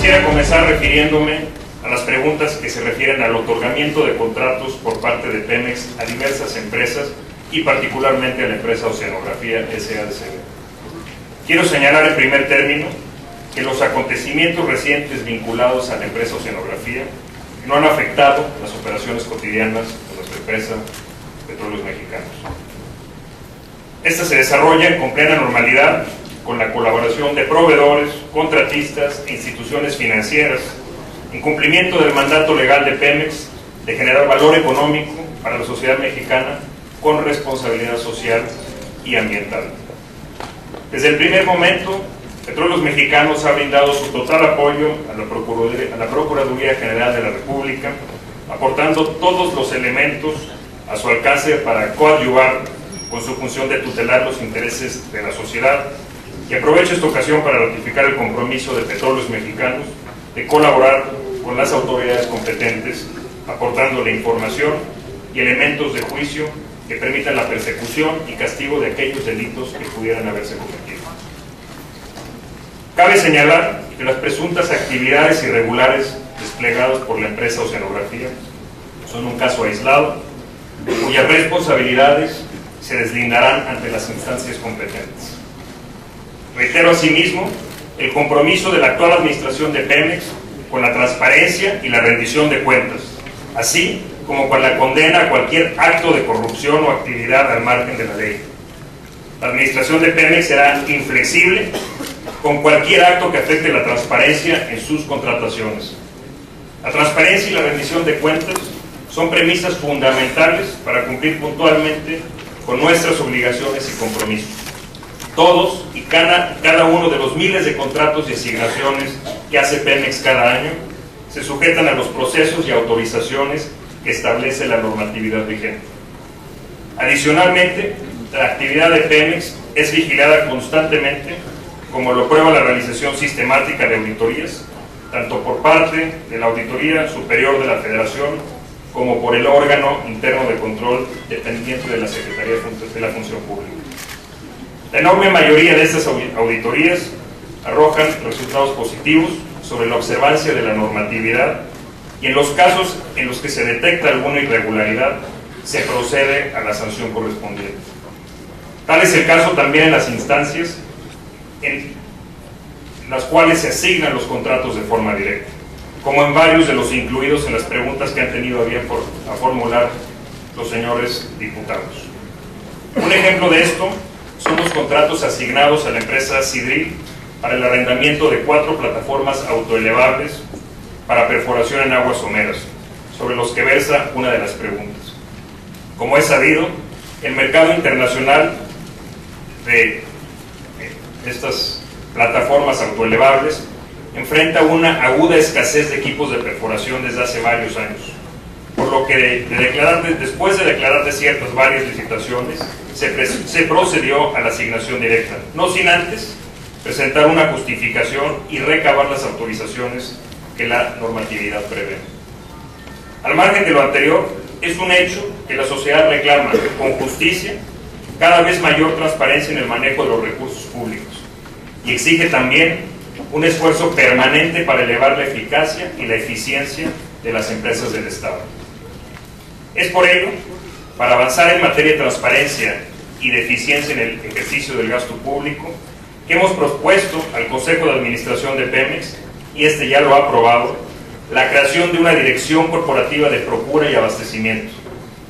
Quisiera comenzar refiriéndome a las preguntas que se refieren al otorgamiento de contratos por parte de Pemex a diversas empresas y particularmente a la empresa Oceanografía S.A.de.C.V. Quiero señalar en primer término que los acontecimientos recientes vinculados a la empresa Oceanografía no han afectado las operaciones cotidianas de nuestra empresa Petróleos Mexicanos. Esta se desarrolla con plena normalidad con la colaboración de proveedores, contratistas e instituciones financieras en cumplimiento del mandato legal de Pemex de generar valor económico para la sociedad mexicana con responsabilidad social y ambiental. Desde el primer momento, Petróleos Mexicanos ha brindado su total apoyo a la Procuraduría General de la República, aportando todos los elementos a su alcance para coadyuvar con su función de tutelar los intereses de la sociedad, y aprovecho esta ocasión para ratificar el compromiso de Petróleos Mexicanos de colaborar con las autoridades competentes, aportando la información y elementos de juicio que permitan la persecución y castigo de aquellos delitos que pudieran haberse cometido. Cabe señalar que las presuntas actividades irregulares desplegadas por la empresa Oceanografía son un caso aislado, cuyas responsabilidades se deslindarán ante las instancias competentes. Reitero asimismo el compromiso de la actual administración de Pemex con la transparencia y la rendición de cuentas, así como con la condena a cualquier acto de corrupción o actividad al margen de la ley. La administración de Pemex será inflexible con cualquier acto que afecte la transparencia en sus contrataciones. La transparencia y la rendición de cuentas son premisas fundamentales para cumplir puntualmente con nuestras obligaciones y compromisos. Todos y cada uno de los miles de contratos y asignaciones que hace Pemex cada año se sujetan a los procesos y autorizaciones que establece la normatividad vigente. Adicionalmente, la actividad de Pemex es vigilada constantemente, como lo prueba la realización sistemática de auditorías, tanto por parte de la Auditoría Superior de la Federación como por el órgano interno de control dependiente de la Secretaría de la Función Pública. La enorme mayoría de estas auditorías arrojan resultados positivos sobre la observancia de la normatividad, y en los casos en los que se detecta alguna irregularidad se procede a la sanción correspondiente. Tal es el caso también en las instancias en las cuales se asignan los contratos de forma directa, como en varios de los incluidos en las preguntas que han tenido a bien a formular los señores diputados. Un ejemplo de esto son los contratos asignados a la empresa Sidril para el arrendamiento de 4 plataformas autoelevables para perforación en aguas someras, sobre los que versa una de las preguntas. Como es sabido, el mercado internacional de estas plataformas autoelevables enfrenta una aguda escasez de equipos de perforación desde hace varios años, por lo que después de declarar desiertas varias licitaciones, se procedió a la asignación directa, no sin antes presentar una justificación y recabar las autorizaciones que la normatividad prevé. Al margen de lo anterior, es un hecho que la sociedad reclama con justicia cada vez mayor transparencia en el manejo de los recursos públicos, y exige también un esfuerzo permanente para elevar la eficacia y la eficiencia de las empresas del Estado. Es por ello, para avanzar en materia de transparencia y de eficiencia en el ejercicio del gasto público, que hemos propuesto al Consejo de Administración de Pemex, y este ya lo ha aprobado, la creación de una dirección corporativa de procura y abastecimiento,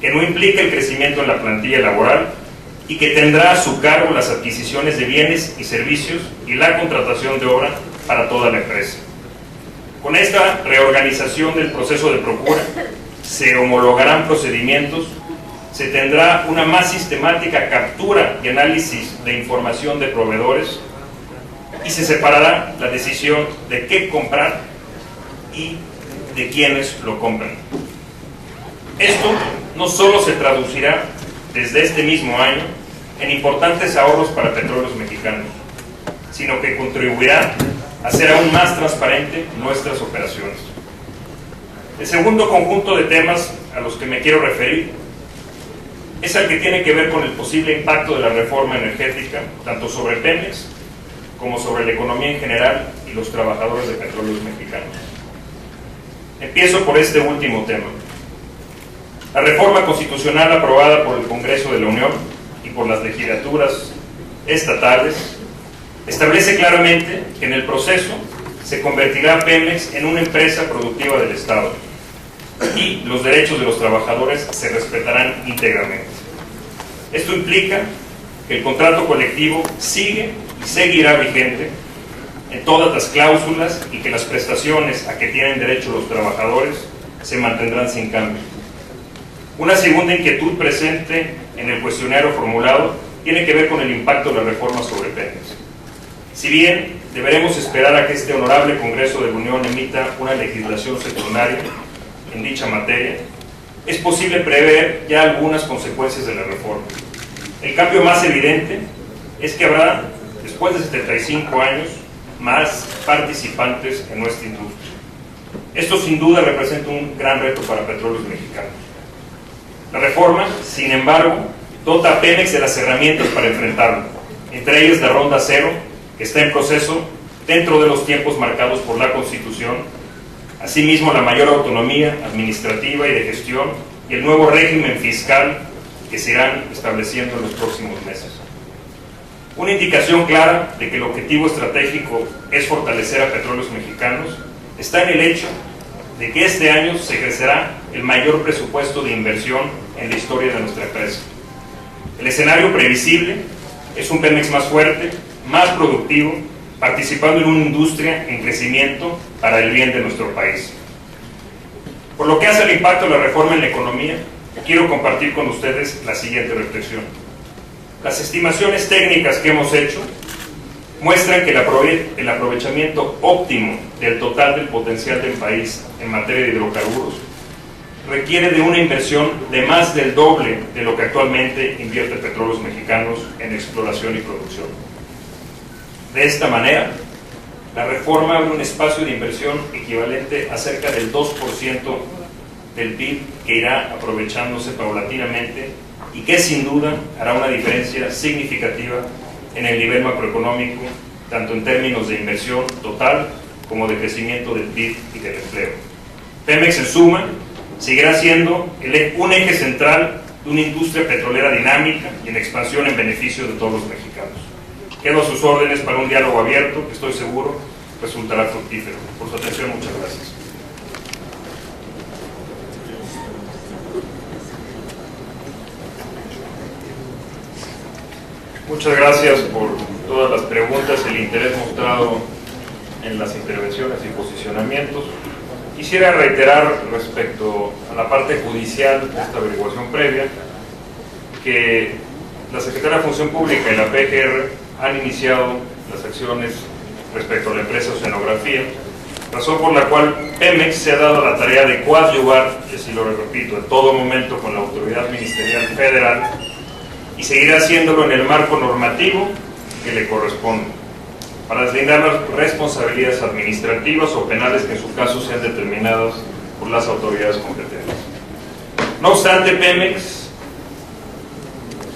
que no implica el crecimiento en la plantilla laboral y que tendrá a su cargo las adquisiciones de bienes y servicios y la contratación de obra para toda la empresa. Con esta reorganización del proceso de procura, se homologarán procedimientos, se tendrá una más sistemática captura y análisis de información de proveedores, y se separará la decisión de qué comprar y de quiénes lo compran. Esto no solo se traducirá desde este mismo año en importantes ahorros para Petróleos Mexicanos, sino que contribuirá a hacer aún más transparente nuestras operaciones. El segundo conjunto de temas a los que me quiero referir es el que tiene que ver con el posible impacto de la reforma energética, tanto sobre Pemex como sobre la economía en general y los trabajadores de Petróleos Mexicanos. Empiezo por este último tema. La reforma constitucional aprobada por el Congreso de la Unión y por las legislaturas estatales establece claramente que en el proceso se convertirá a Pemex en una empresa productiva del Estado y los derechos de los trabajadores se respetarán íntegramente. Esto implica que el contrato colectivo sigue y seguirá vigente en todas las cláusulas y que las prestaciones a que tienen derecho los trabajadores se mantendrán sin cambio. Una segunda inquietud presente en el cuestionario formulado tiene que ver con el impacto de la reforma sobre Pemex. Si bien deberemos esperar a que este honorable Congreso de la Unión emita una legislación secundaria en dicha materia, es posible prever ya algunas consecuencias de la reforma. El cambio más evidente es que habrá, después de 75 años, más participantes en nuestra industria. Esto sin duda representa un gran reto para Petróleos Mexicanos. La reforma, sin embargo, dota a Pemex de las herramientas para enfrentarlo, entre ellas la Ronda Cero, que está en proceso dentro de los tiempos marcados por la Constitución, asimismo la mayor autonomía administrativa y de gestión y el nuevo régimen fiscal que se irán estableciendo en los próximos meses. Una indicación clara de que el objetivo estratégico es fortalecer a Petróleos Mexicanos está en el hecho de que este año se crecerá el mayor presupuesto de inversión en la historia de nuestra empresa. El escenario previsible es un Pemex más fuerte, más productivo, participando en una industria en crecimiento para el bien de nuestro país. Por lo que hace al impacto de la reforma en la economía, quiero compartir con ustedes la siguiente reflexión. Las estimaciones técnicas que hemos hecho muestran que el aprovechamiento óptimo del total del potencial del país en materia de hidrocarburos requiere de una inversión de más del doble de lo que actualmente invierte Petróleos Mexicanos en exploración y producción. De esta manera, la reforma abre un espacio de inversión equivalente a cerca del 2% del PIB que irá aprovechándose paulatinamente y que sin duda hará una diferencia significativa en el nivel macroeconómico, tanto en términos de inversión total como de crecimiento del PIB y del empleo. Pemex, en suma, seguirá siendo un eje central de una industria petrolera dinámica y en expansión en beneficio de todos los mexicanos. Quedo a sus órdenes para un diálogo abierto que estoy seguro resultará fructífero. Por su atención, muchas gracias. Muchas gracias por todas las preguntas, el interés mostrado en las intervenciones y posicionamientos. Quisiera reiterar respecto a la parte judicial de esta averiguación previa que la Secretaría de Función Pública y la PGR han iniciado las acciones respecto a la empresa Oceanografía, razón por la cual Pemex se ha dado la tarea de coadyuvar, y así lo repito, en todo momento con la autoridad ministerial federal y seguirá haciéndolo en el marco normativo que le corresponde, para deslindar las responsabilidades administrativas o penales que en su caso sean determinadas por las autoridades competentes. No obstante, Pemex,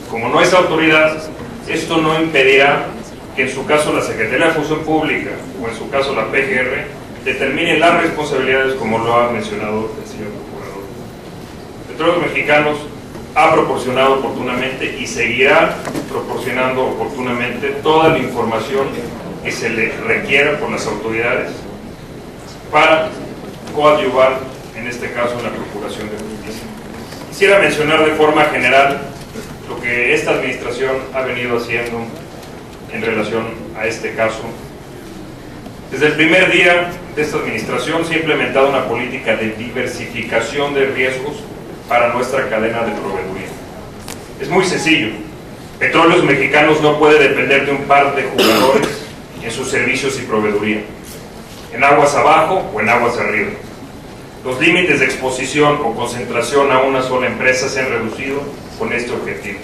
como no es autoridad, esto no impedirá que en su caso la Secretaría de Función Pública o en su caso la PGR determine las responsabilidades como lo ha mencionado el señor procurador. Petróleos Mexicanos ha proporcionado oportunamente y seguirá proporcionando oportunamente toda la información que se le requiera por las autoridades para coadyuvar, en este caso, en la Procuración de Justicia. Quisiera mencionar de forma general lo que esta administración ha venido haciendo en relación a este caso. Desde el primer día de esta administración se ha implementado una política de diversificación de riesgos para nuestra cadena de proveeduría. Es muy sencillo. Petróleos Mexicanos no puede depender de un par de jugadores en sus servicios y proveeduría, en aguas abajo o en aguas arriba. Los límites de exposición o concentración a una sola empresa se han reducido con este objetivo.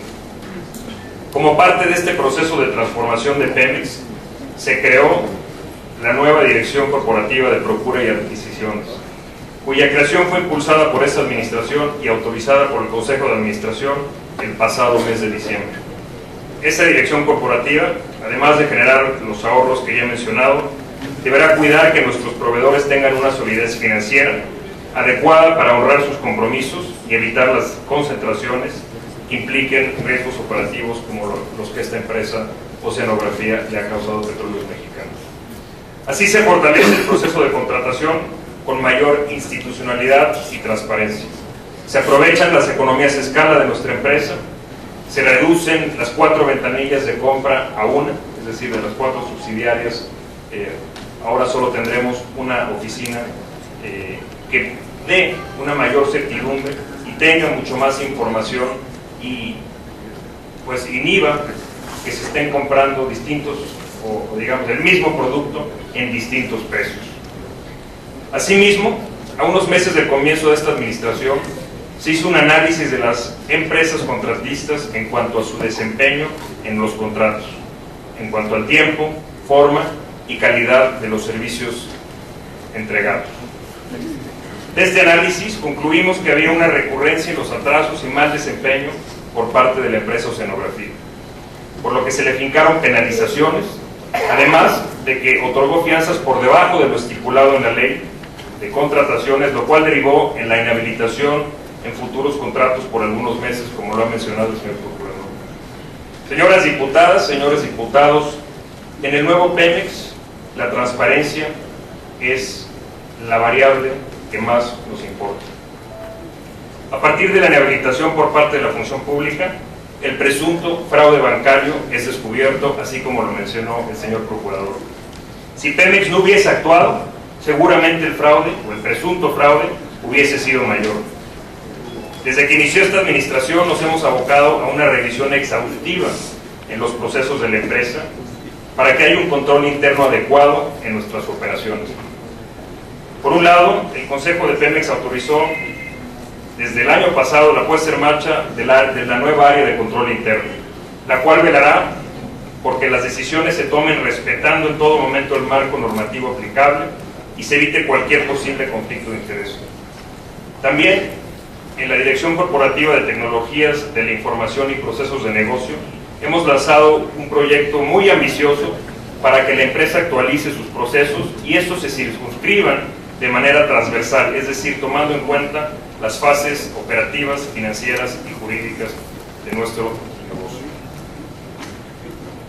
Como parte de este proceso de transformación de Pemex, se creó la nueva Dirección Corporativa de Procura y Adquisiciones, cuya creación fue impulsada por esta administración y autorizada por el Consejo de Administración el pasado mes de diciembre. esta dirección corporativa, además de generar los ahorros que ya he mencionado, deberá cuidar que nuestros proveedores tengan una solidez financiera adecuada para honrar sus compromisos y evitar las concentraciones que impliquen riesgos operativos como los que esta empresa Oceanografía le ha causado a Petróleos Mexicanos. Así se fortalece el proceso de contratación con mayor institucionalidad y transparencia. Se aprovechan las economías de escala de nuestra empresa, se reducen las 4 ventanillas de compra a una, es decir, de las 4 subsidiarias, ahora solo tendremos una oficina que dé una mayor certidumbre y tenga mucho más información y pues inhiba que se estén comprando distintos o digamos el mismo producto en distintos precios. Asimismo, a unos meses del comienzo de esta administración se hizo un análisis de las empresas contratistas en cuanto a su desempeño en los contratos, en cuanto al tiempo, forma y calidad de los servicios entregados. De este análisis concluimos que había una recurrencia en los atrasos y mal desempeño por parte de la empresa Oceanografía, por lo que se le fincaron penalizaciones, además de que otorgó fianzas por debajo de lo estipulado en la ley de contrataciones, lo cual derivó en la inhabilitación en futuros contratos por algunos meses, como lo ha mencionado el señor Procurador. Señoras diputadas, señores diputados, en el nuevo Pemex, la transparencia es la variable que más nos importa. A partir de la inhabilitación por parte de la función pública, el presunto fraude bancario es descubierto, así como lo mencionó el señor Procurador. Si Pemex no hubiese actuado, seguramente el fraude o el presunto fraude hubiese sido mayor. Desde que inició esta administración nos hemos abocado a una revisión exhaustiva en los procesos de la empresa para que haya un control interno adecuado en nuestras operaciones. Por un lado, el Consejo de Pemex autorizó desde el año pasado la puesta en marcha de la nueva área de control interno, la cual velará porque las decisiones se tomen respetando en todo momento el marco normativo aplicable y se evite cualquier posible conflicto de interés. También, en la Dirección Corporativa de Tecnologías de la Información y Procesos de Negocio, hemos lanzado un proyecto muy ambicioso para que la empresa actualice sus procesos y estos se circunscriban de manera transversal, es decir, tomando en cuenta las fases operativas, financieras y jurídicas de nuestro negocio.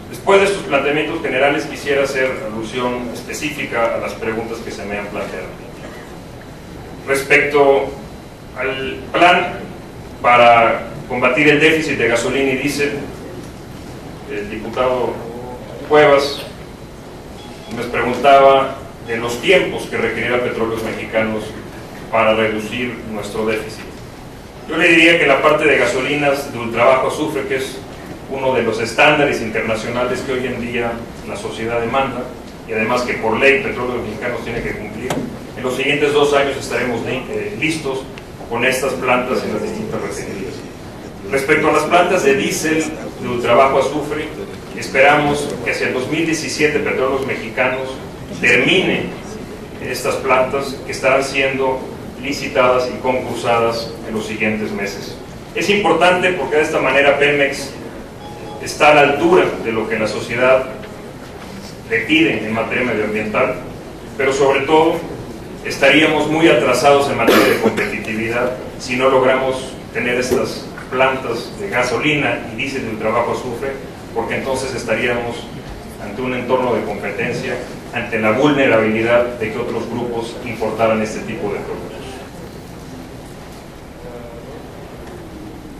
Después de estos planteamientos generales, quisiera hacer alusión específica a las preguntas que se me han planteado. Respecto al plan para combatir el déficit de gasolina y diésel, el diputado Cuevas me preguntaba de los tiempos que requerirá Petróleos Mexicanos para reducir nuestro déficit. Yo le diría que la parte de gasolinas de ultrabajo azufre, que es uno de los estándares internacionales que hoy en día la sociedad demanda, y además que por ley Petróleos Mexicanos tiene que cumplir, en los siguientes 2 años estaremos listos con estas plantas en las distintas refinerías. Respecto a las plantas de diésel de ultrabajo azufre, esperamos que hacia el 2017 Petróleos Mexicanos termine estas plantas que estarán siendo licitadas y concursadas en los siguientes meses. Es importante porque de esta manera Pemex está a la altura de lo que la sociedad le pide en materia medioambiental, pero sobre todo estaríamos muy atrasados en materia de competitividad si no logramos tener estas plantas de gasolina y diésel de ultrabajo azufre, porque entonces estaríamos ante un entorno de competencia, ante la vulnerabilidad de que otros grupos importaran este tipo de productos.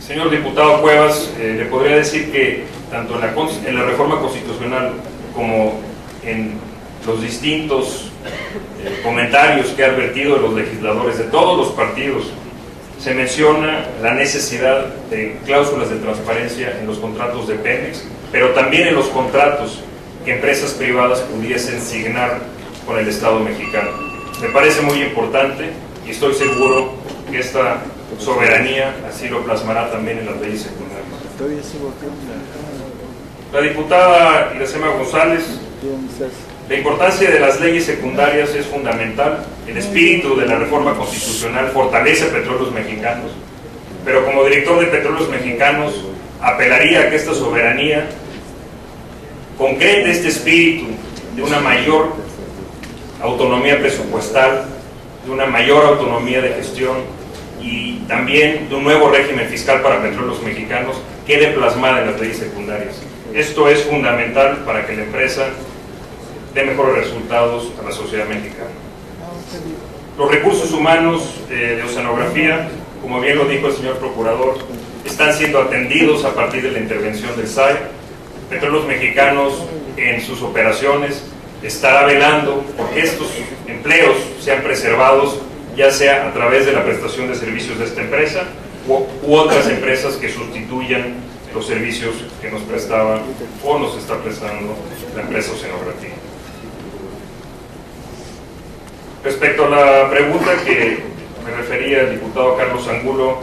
Señor diputado Cuevas, le podría decir que tanto en la reforma constitucional como en los distintos comentarios que ha advertido de los legisladores de todos los partidos, se menciona la necesidad de cláusulas de transparencia en los contratos de Pemex, pero también en los contratos que empresas privadas pudiesen signar con el Estado mexicano. Me parece muy importante y estoy seguro que esta soberanía así lo plasmará también en las leyes secundarias. La diputada Iracema González, la importancia de las leyes secundarias es fundamental. El espíritu de la reforma constitucional fortalece a Petróleos Mexicanos, pero como director de Petróleos Mexicanos apelaría a que esta soberanía concrete este espíritu de una mayor autonomía presupuestal, de una mayor autonomía de gestión y también de un nuevo régimen fiscal para Petróleos Mexicanos, quede plasmada en las leyes secundarias. Esto es fundamental para que la empresa dé mejores resultados a la sociedad mexicana. Los recursos humanos de oceanografía, como bien lo dijo el señor procurador, están siendo atendidos a partir de la intervención del SAE. Petróleos Mexicanos en sus operaciones estará velando porque estos empleos sean preservados, ya sea a través de la prestación de servicios de esta empresa u otras empresas que sustituyan los servicios que nos prestaba o nos está prestando la empresa Oceanografía. Respecto a la pregunta que me refería el diputado Carlos Angulo,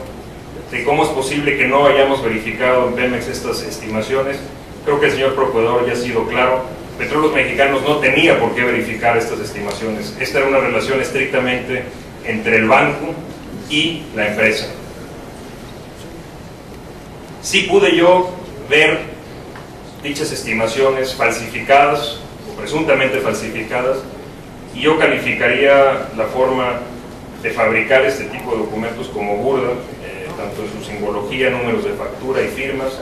de cómo es posible que no hayamos verificado en Pemex estas estimaciones, creo que el señor procurador ya ha sido claro. Petróleos Mexicanos no tenía por qué verificar estas estimaciones. Esta era una relación estrictamente entre el banco y la empresa. Sí pude yo ver dichas estimaciones falsificadas o presuntamente falsificadas, y yo calificaría la forma de fabricar este tipo de documentos como burda, tanto en su simbología, números de factura y firmas,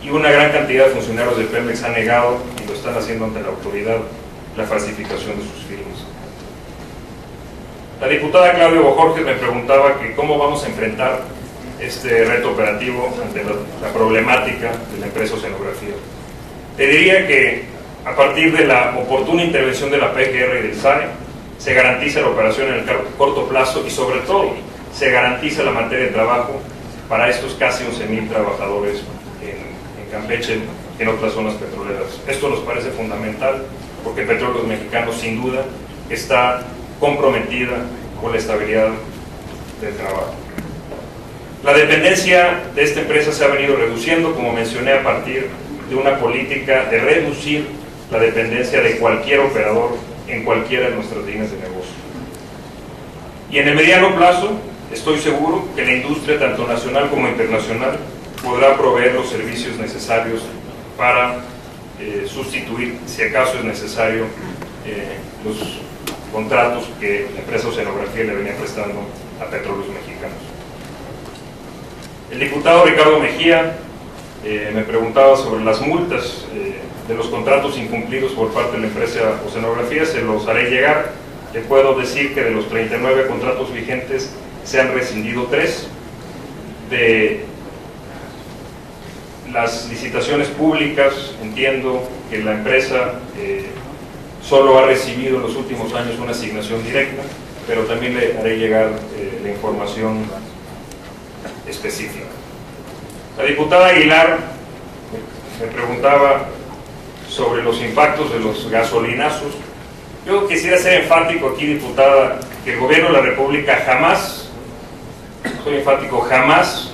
y una gran cantidad de funcionarios de Pemex han negado, y lo están haciendo ante la autoridad, la falsificación de sus firmas. La diputada Claudia Bojorges me preguntaba que cómo vamos a enfrentar este reto operativo ante la problemática de la empresa Oceanografía. Te diría que a partir de la oportuna intervención de la PGR y del SAE, se garantiza la operación en el corto plazo y sobre todo se garantiza la materia de trabajo para estos casi 11,000 trabajadores en Campeche y en otras zonas petroleras. Esto nos parece fundamental porque Petróleos Mexicanos sin duda está comprometida con la estabilidad del trabajo. La dependencia de esta empresa se ha venido reduciendo, como mencioné, a partir de una política de reducir la dependencia de cualquier operador en cualquiera de nuestras líneas de negocio. Y en el mediano plazo, estoy seguro que la industria, tanto nacional como internacional, podrá proveer los servicios necesarios para sustituir, si acaso es necesario, los contratos que la empresa Oceanografía le venía prestando a Petróleos Mexicanos. El diputado Ricardo Mejía me preguntaba sobre las multas de los contratos incumplidos por parte de la empresa Oceanografía. Se los haré llegar. Le puedo decir que de los 39 contratos vigentes se han rescindido 3. De las licitaciones públicas, entiendo que la empresa solo ha recibido en los últimos años una asignación directa, pero también le haré llegar la información específica. La diputada Aguilar me preguntaba sobre los impactos de los gasolinazos. Yo quisiera ser enfático aquí, diputada, que el gobierno de la República jamás, soy enfático, jamás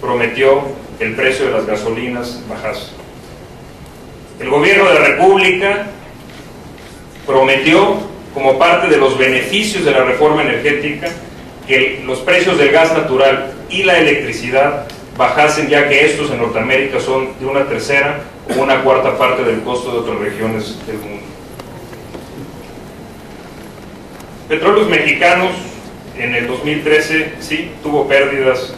prometió que el precio de las gasolinas bajase. El gobierno de la República prometió, como parte de los beneficios de la reforma energética, que los precios del gas natural y la electricidad bajasen, ya que estos en Norteamérica son de 1/3 o 1/4 parte del costo de otras regiones del mundo. Petróleos Mexicanos en el 2013 sí tuvo pérdidas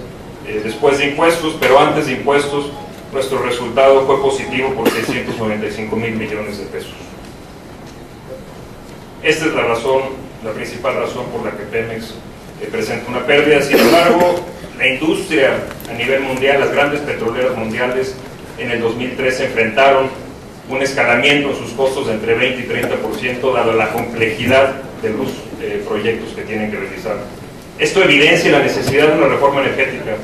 después de impuestos, pero antes de impuestos nuestro resultado fue positivo por 695,000 millones de pesos. Esta es la razón, la principal razón por la que Pemex presenta una pérdida. Sin embargo, la industria a nivel mundial, las grandes petroleras mundiales en el 2013 enfrentaron un escalamiento en sus costos de entre 20 y 30%, dada la complejidad de los proyectos que tienen que realizar. Esto evidencia la necesidad de una reforma energética,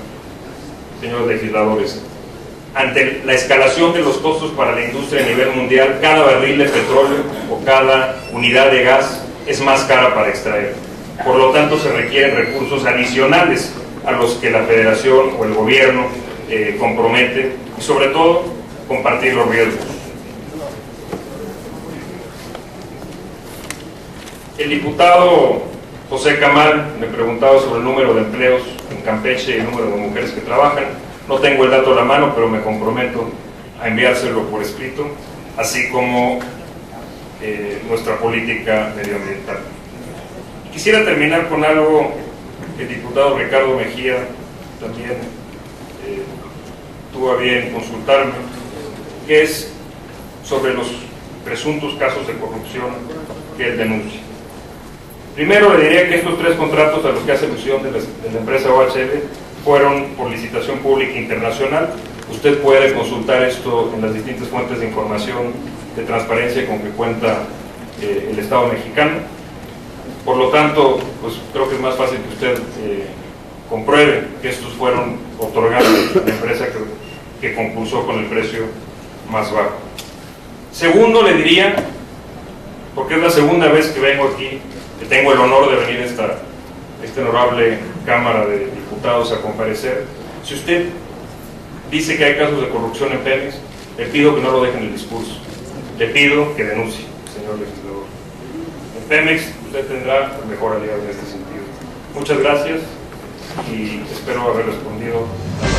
señores legisladores. Ante la escalación de los costos para la industria a nivel mundial, cada barril de petróleo o cada unidad de gas es más cara para extraer. Por lo tanto, se requieren recursos adicionales a los que la Federación o el gobierno compromete, y sobre todo, compartir los riesgos. El diputado José Camal me preguntaba sobre el número de empleos en Campeche y el número de mujeres que trabajan. No tengo el dato a la mano, pero me comprometo a enviárselo por escrito. así como nuestra política medioambiental. Quisiera terminar con algo que el diputado Ricardo Mejía también tuvo a bien consultarme, que es sobre los presuntos casos de corrupción que él denuncia. Primero le diría que estos 3 contratos a los que hace alusión de la empresa OHL fueron por licitación pública internacional. Usted puede consultar esto en las distintas fuentes de información de transparencia con que cuenta el Estado mexicano. Por lo tanto, pues creo que es más fácil que usted compruebe que estos fueron otorgados a la empresa que concursó con el precio más bajo. Segundo, le diría, porque es la segunda vez que vengo aquí, que tengo el honor de venir a esta honorable Cámara de Diputados a comparecer, si usted dice que hay casos de corrupción en Pemex, le pido que no lo deje en el discurso, le pido que denuncie, señor legislador. En Pemex usted tendrá el mejor aliado en este sentido. Muchas gracias y espero haber respondido a